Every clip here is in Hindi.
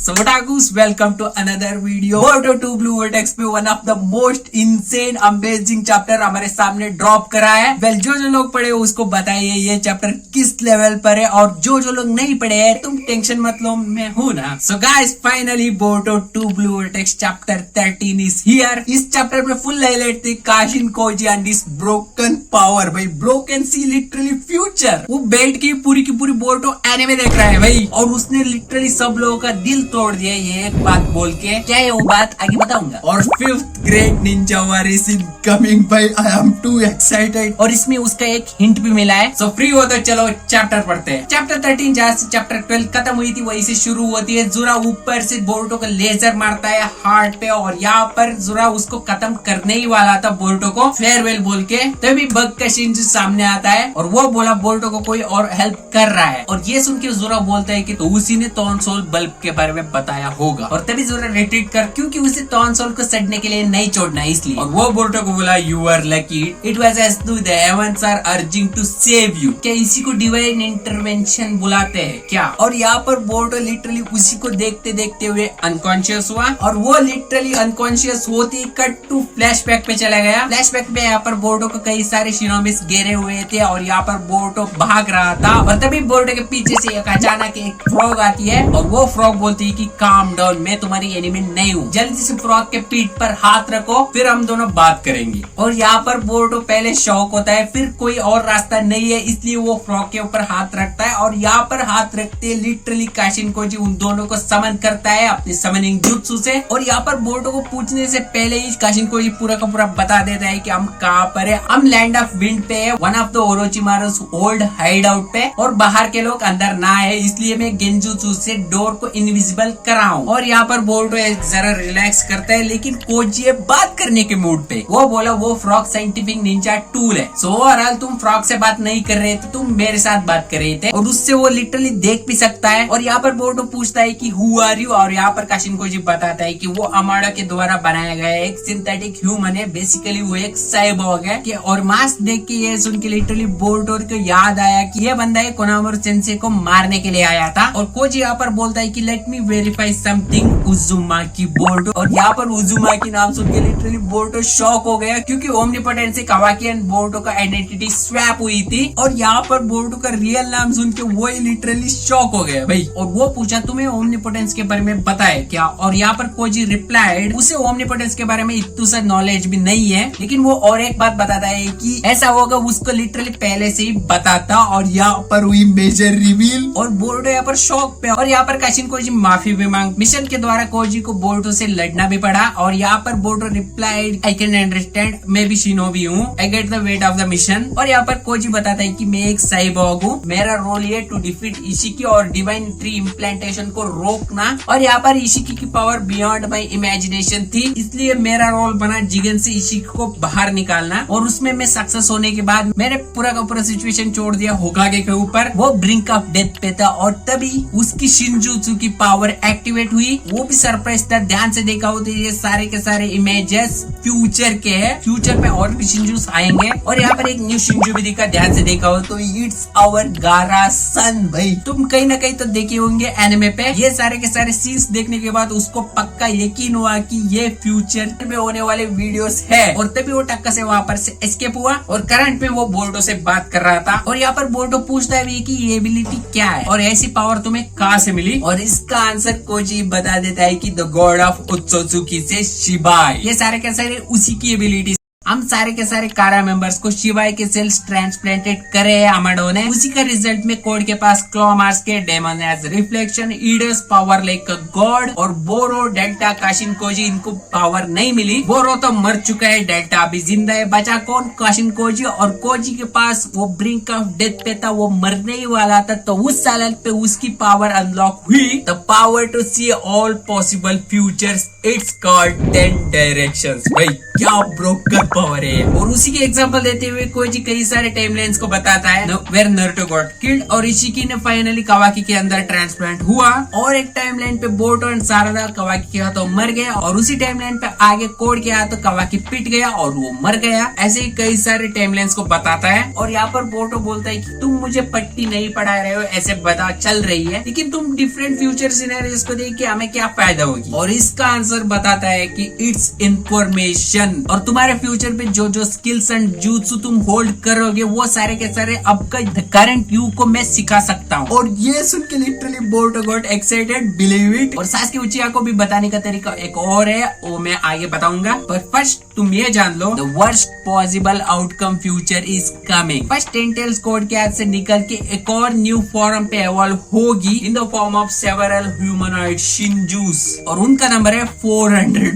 So otakus, welcome to another video. Boruto 2 Blue Vortex पे one of the most insane amazing chapter हमारे सामने ड्रॉप करा है. Well, जो लोग पढ़े हो उसको बताइए ये चैप्टर किस लेवल पर है, और जो लोग नहीं पढ़े हैं तुम टेंशन मत लो, मैं हूं ना. So guys, finally Boruto 2 Blue Vortex chapter 13 is here. इस चैप्टर में फुल हाईलाइट थी Kashin Cozi and this broken power. भाई ब्रोकन सी लिटरली फ्यूचर. वो बैठ के पूरी की पूरी बोरुटो एनिमे देख रहा है भाई, और उसने लिटरली सब लोगों का दिल तोड़ दिया ये एक बात बोल के. क्या है वो बात आगे बताऊंगा. और 5th grade Ninja Waris in coming भाई, आई एम टू एक्साइटेड. और इसमें उसका एक हिंट भी मिला है. सो फ्री हो तो चलो चैप्टर पढ़ते हैं. चैप्टर 13 जहाँ से चैप्टर 12 खत्म हुई थी वही से शुरू होती है. जुरा ऊपर से बोरुटो का लेजर मारता है हार्ट पे, और यहाँ पर जुरा उसको खत्म करने ही वाला था बोरुटो को फेयरवेल बोल के. तभी बग का शिंजू सामने आता है और वो बोला बोरुटो को कोई और हेल्प कर रहा है. और ये सुन के जुरा बोलता है कि तो उसी ने टॉन्सोल बल्ब के बारे में बताया होगा. और तभी जुरा रिट्रीट कर, क्योंकि उसे टॉन्सोल को सड़ने के लिए नहीं छोड़ना इसलिए. और वो बोरुटो को बोला you are lucky, it was as to the heavens are urging to save you. क्या इसी को डिवाइन इंटरवेंशन बुलाते हैं क्या? और यहाँ पर बोरुटो लिटरली उसी को देखते देखते हुए अनकॉन्शियस हुआ, और वो लिटरली अनकॉन्शियस होती कट टू फ्लैशबैक पे चला गया. फ्लैशबैक में यहाँ पर बोरुटो को कई सारे शिनोबिस घेरे हुए थे, और यहाँ पर बोरुटो भाग रहा था. और तभी बोरुटो के पीछे से अचानक एक फ्रॉग आती है, और वो फ्रॉग बोलती है कि काम डाउन, मैं तुम्हारी एनिमी नहीं हूँ, जल्दी से फ्रॉग के पीठ पर हाथ रखो, फिर हम दोनों बात करेंगे. और यहाँ पर बोरुटो पहले शॉक होता है, फिर कोई और रास्ता नहीं है इसलिए वो फ्रॉग के ऊपर हाथ रखता है. और यहाँ पर हाथ रखते लिटरली काशिन कोजी उन दोनों को समन करता है अपने समनिंग जुत्सु से. और यहाँ पर बोरुटो को पूछने से पहले ही काशिन कोजी पूरा का पूरा बता देता है कि हम कहाँ पर है. हम लैंड ऑफ विंड पे है, one of the Orochimaru's old hideout पे, और बाहर के लोग अंदर ना है इसलिए मैं गेंजुत्सु से डोर को इनविजिबल कराऊं. और यहाँ पर बोरुटो जरा रिलैक्स करता है, लेकिन कोजी बात करने के मूड पे. वो बोला वो फ्रॉग साइंटिफिक निंजा टूल है, सो ओवरऑल तुम फ्रॉग से बात नहीं कर रहे थे, तुम मेरे साथ बात कर रहे थे, और उससे वो लिटरली देख भी सकता है. और यहाँ पर बोरुटो पूछता है कि हु आर यू, और यहाँ पर काशिन कोजी बताता है कि वो अमाडा के द्वारा बनाया गया एक सिंथेटिक ह्यूमन है, बेसिकली वो एक साइबॉर्ग है. और मास्क देख के ये सुन के लिटरली बोरुटो को याद आया कि ये बंदा है कोनामोरो सेंसेई को मारने के लिए आया था. और कोजी यहाँ पर बोलता है कि let me verify something उजुमाकी Boruto. और यहाँ पर उजुमाकी नाम सुन के लिटरली बोरुटो शॉक हो गया, क्योंकि ओमनीपोटेंस से कावाकी एंड बोरुटो का आइडेंटिटी स्वैप हुई थी. और यहाँ पर बोरुटो का रियल नाम सुन के वो लिटरली शॉक हो गया भाई. और वो पूछा तुम्हें ओमनीपोटेंस के बारे में पता है क्या? और यहाँ पर कोजी रिप्लाइड उसे ओमनीपोटेंस के बारे में इतना सा नॉलेज भी नहीं है, लेकिन वो और एक बात बताता है कि ऐसा होगा उसको लिटरली पहले से ही बताता. और यहाँ पर हुई मेजर रिवील, और बोरुटो यहाँ पर शॉक पे. और यहाँ पर काशिन कोजी माफी भी मांग. मिशन के द्वारा कोजी को बोरुटो से लड़ना भी पड़ा. और यहाँ पर Boruto replied I can understand, मैं भी शिनोबी हूँ, I get the weight of the mission. और यहाँ पर कोजी बताता है कि मैं एक साइबॉर्ग हूँ, मेरा रोल ये टू डिफीट इशिकी और डिवाइन ट्री इम्प्लांटेशन को रोकना. और यहाँ पर इशिकी की पावर बियॉन्ड माई इमेजिनेशन थी, इसलिए मेरा रोल बना जिगन से इशिकी को बाहर निकालना. और उसमें मैं सक्सेस होने के बाद मैंने पूरा का पूरा सिचुएशन छोड़ दिया होकागे के ऊपर. वो ब्रिंक ऑफ डेथ पे था, और तभी उसकी शिनजुत्सु की पावर एक्टिवेट हुई. वो भी सरप्राइज था. ध्यान से देखा हो तो ये सारे के सारे इमेजेस फ्यूचर के हैं. फ्यूचर में और भी शिनजुस आएंगे. और यहाँ पर एक न्यू शिनजू भी दिखा, ध्यान से देखा हो तो इट्स आवर गारा सन. भाई तुम कहीं ना कहीं तो देखे होंगे एनिमे पे. ये सारे के सारे सीन्स देखने के बाद उसको पक्का यकीन हुआ कि ये फ्यूचर में होने वाले वीडियोस है. और तभी वो टक्का से वहां पर से एस्केप हुआ, और करंट में वो बोरुटो से बात कर रहा था. और यहाँ पर बोरुटो पूछता है कि ये एबिलिटी क्या है और ऐसी पावर तुम्हें कहाँ से मिली? और इसका आंसर कोजी बता देता है कि द गॉड ऑफ ओत्सुत्सुकी से शिबाई. ये सारे के सारे उसी की एबिलिटी. हम सारे के सारे कारा मेंबर्स को शिबाई के सेल्स ट्रांसप्लांटेड करे अमाडो ने. उसी का रिजल्ट में कोड के पास क्लॉ मार्स के demon as reflection Eida's power like a god. और बोरो डेल्टा काशिन कोजी इनको पावर नहीं मिली. बोरो तो मर चुका है, डेल्टा अभी जिंदा है. बचा कौन? Kashin Cozi. और कोजी के पास वो ब्रिंक ऑफ डेथ पे था, वो मरने ही वाला था. तो उस हालत पे उसकी पावर अनलॉक हुई, the power to see all possible futures. It's called 10 directions. भाई क्या ब्रोकर पावर है। और उसी की एग्जांपल देते हुए कोइची कई सारे टाइमलाइंस को बताता है वेयर नारुतो गॉट किल्ड और इशिकी ने फाइनली कावाकी के अंदर ट्रांसप्लांट हुआ। और एक टाइमलाइन पे बोरुतो एंड सारादा कावाकी के हाथों मर गया और उसी टाइमलाइन पे आगे कोड के हाथों कावाकी पिट गया और वो मर गया। ऐसे ही कई सारे टाइमलाइंस को बताता है। और यहाँ पर बोरुतो बोलता है कि तुम मुझे पट्टी नहीं पढ़ा रहे हो, ऐसे बता चल रही है, लेकिन तुम डिफरेंट फ्यूचर सिनेरियोस को देख के हमें क्या फायदा होगी। और इसका आंसर बताता है कि इट्स इंफॉर्मेशन। और तुम्हारे फ्यूचर पे जो जो स्किल्स एंड jutsu तुम होल्ड करोगे वो सारे के सारे अब का करंट यू को मैं सिखा सकता हूँ। और ये सुन के literally Boruto got excited, believe it. और सासुके उचिहा को भी बताने का तरीका एक और है, वो मैं आगे बताऊंगा। पर फर्स्ट तुम ये जान लो, the worst possible outcome future is coming. First tentacles Code के हाथ से निकल के एक और न्यू फॉर्म पे एवॉल्व होगी in the form of several humanoid Shinjus. और उनका नंबर है 400।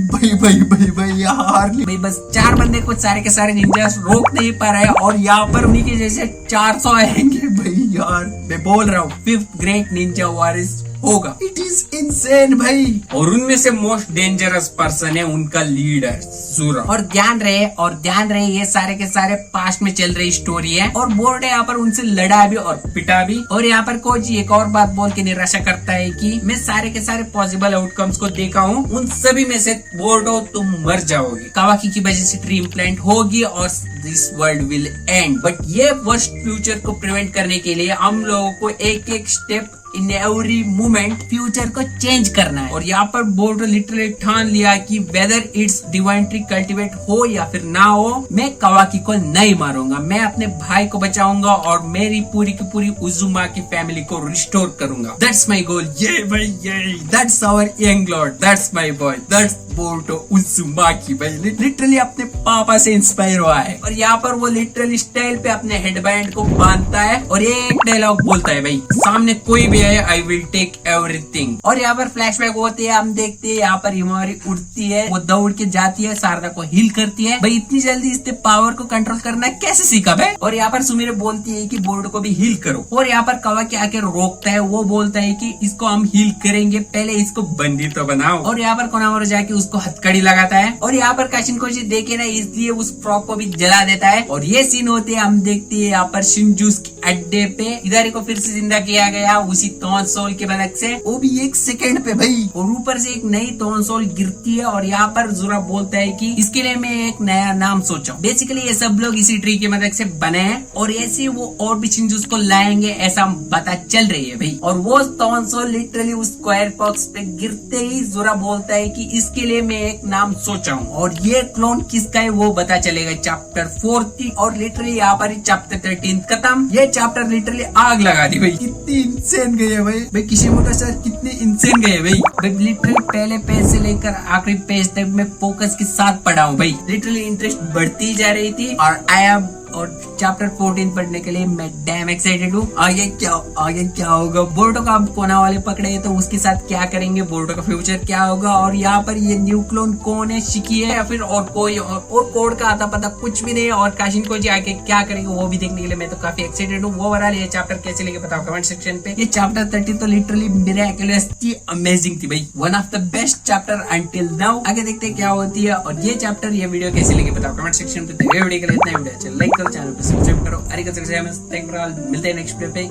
भाई यार भाई बस 4 बंदे को सारे के सारे निंजास रोक नहीं पा रहे और यहाँ पर उन्हीं के जैसे 400 आएंगे। भाई यार मैं बोल रहा हूँ 5th ग्रेट निंजा वॉरियर्स होगा। इट इज इनसेन भाई। और उनमें से मोस्ट डेंजरस पर्सन है उनका लीडर सूरा। और ध्यान रहे ये सारे के सारे पास्ट में चल रही स्टोरी है। और बोरुतो यहाँ पर उनसे लड़ा भी और पिटा भी। और यहाँ पर कोची एक और बात बोल के निराशा करता है कि मैं सारे के सारे पॉसिबल आउटकम्स को देखा हूँ, उन सभी में से बोरुतो तुम मर जाओगे, कावाकी की वजह से ट्री इम्प्लांट होगी और this world will and. But ये वर्स्ट फ्यूचर को प्रिवेंट करने के लिए हम लोगों को एक एक step in every moment future को चेंज करना है। और यहाँ पर बोरुतो लिटरली ठान लिया कि whether it's divine tree cultivate हो या फिर ना हो, मैं कावाकी को नहीं मारूंगा, मैं अपने भाई को बचाऊंगा और मेरी पूरी की पूरी उजुमा की फैमिली को रिस्टोर करूंगा। That's my goal. ये भाई ये that's our young lord, that's my boy, that's Boruto Uzumaki. भाई लिटरली अपने पापा से इंस्पायर हुआ है। और यहाँ पर वो लिटरली स्टाइल पे अपने हेडबैंड को बांधता है और ये एक डायलॉग बोलता है, भाई सामने कोई भी है, आई विल टेक एवरीथिंग। और यहाँ पर फ्लैशबैक होते हैं, हम देखते हैं यहाँ पर हिमारी उड़ती है, वो दौड़ के जाती है, शारदा को हील करती है। भाई इतनी जल्दी इसने पावर को कंट्रोल करना कैसे सीखा भाई। और यहाँ पर सुमिरे बोलती है कि बोरुतो को भी हील करो। और यहाँ पर कावाकी आके रोकता है, वो बोलता है कि इसको हम हील करेंगे, पहले इसको बंदी तो बनाओ। और यहाँ पर कोनामारू जाके उसको हथकड़ी लगाता है। और यहाँ पर काशिनकोजी देखे ना, इसलिए उस फ्रॉक को भी जला देता है। और ये सीन होते हैं, हम देखते हैं यहाँ पर शिनजूस के अड्डे पे इदारी को फिर से जिंदा किया गया उसी तोंसोल के बलक से, वो भी 1 सेकंड पे भाई। और ऊपर से एक नई तोंसोल गिरती है। और यहाँ पर जुरा बोलता है कि इसके लिए मैं एक नया नाम सोचा। बेसिकली ये सब लोग इसी ट्री की मदद से बने हैं और ऐसे वो और भी शिनजूस को लाएंगे, ऐसा पता चल रही है भाई। और वो तोंसोल लिटरली उस स्क्वायर बॉक्स पे गिरते ही जुरा बोलता है कि इसके लिए मैं एक नाम सोचा हूँ। और ये क्लोन किसका है वो पता चलेगा चैप्टर 4 और लिटरली यहाँ पर चैप्टर 13 खत्म। ये चैप्टर लिटरली आग लगा दी भाई, कितनी इंसेन गई है भाई किशिमोटो सर कितने इंसेन गए भाई लिटरली पहले पेज से लेकर आखिरी पेज तक मैं फोकस के साथ पढ़ा हूँ भाई। लिटरली इंटरेस्ट बढ़ती जा रही थी और और चैप्टर 14 पढ़ने के लिए मैं डैम एक्साइटेड हूँ। आगे क्या होगा, बोरुतो का अब कोना वाले पकड़े तो उसके साथ क्या करेंगे, बोरुतो का फ्यूचर क्या होगा। और यहाँ पर ये न्यू क्लोन कौन है, शिकी है या फिर और कोई और कोड का आता पता कुछ भी नहीं। और काशिनकोजी आके क्या करेंगे वो भी देखने के लिए मैं तो काफी एक्साइटेड हूँ। वो ओवरऑल ये चैप्टर कैसे लगे बताओ कमेंट सेक्शन पे। ये चैप्टर 30 तो लिटरली मिरेकुलस थी, अमेजिंग थी भाई, one of the best chapter until now. आगे देखते हैं क्या होती है। और ये चैप्टर ये वीडियो कैसे लगे बताओ कमेंट सेक्शन पे। वीडियो के लिए इतना वीडियो अच्छा लाइक करो, चैनल पे सब्सक्राइब करो। मिलते हैं नेक्स्ट वीडियो पे,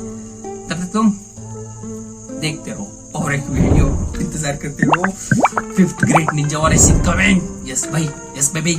तब तक तुम देखते रहो और एक वीडियो इंतजार करते रहो। 5th great Ninja warriors is coming. Yes भाई, यस बेबी।